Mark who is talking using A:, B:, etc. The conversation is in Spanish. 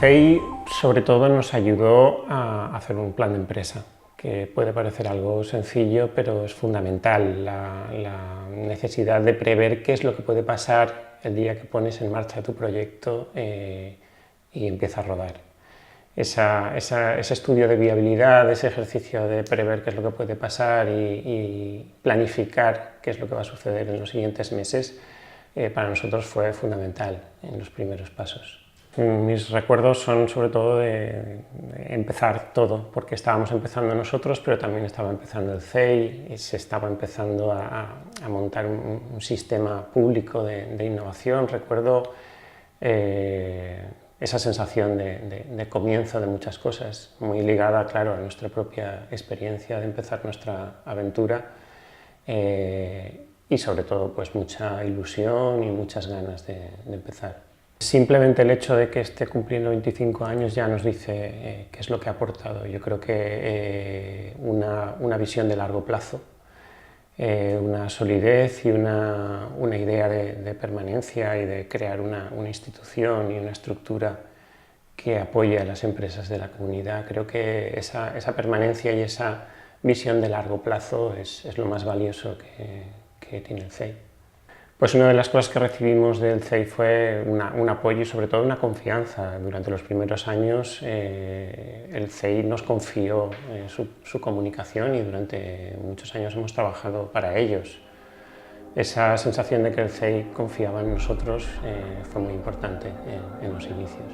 A: CEI sobre todo nos ayudó a hacer un plan de empresa, que puede parecer algo sencillo, pero es fundamental, la necesidad de prever qué es lo que puede pasar el día que pones en marcha tu proyecto y empieza a rodar. Ese estudio de viabilidad, ese ejercicio de prever qué es lo que puede pasar y planificar qué es lo que va a suceder en los siguientes meses, para nosotros fue fundamental en los primeros pasos. Mis recuerdos son sobre todo de empezar todo, porque estábamos empezando nosotros, pero también estaba empezando el CEI y se estaba empezando a montar un sistema público de innovación. Recuerdo esa sensación de comienzo de muchas cosas, muy ligada, claro, a nuestra propia experiencia de empezar nuestra aventura y sobre todo pues mucha ilusión y muchas ganas de empezar. Simplemente el hecho de que esté cumpliendo 25 años ya nos dice qué es lo que ha aportado. Yo creo que una visión de largo plazo, una solidez y una idea de permanencia y de crear una institución y una estructura que apoye a las empresas de la comunidad. Creo que esa permanencia y esa visión de largo plazo es lo más valioso que tiene el CEI. Pues una de las cosas que recibimos del CEI fue un apoyo y sobre todo una confianza. Durante los primeros años el CEI nos confió su comunicación y durante muchos años hemos trabajado para ellos. Esa sensación de que el CEI confiaba en nosotros fue muy importante en los inicios.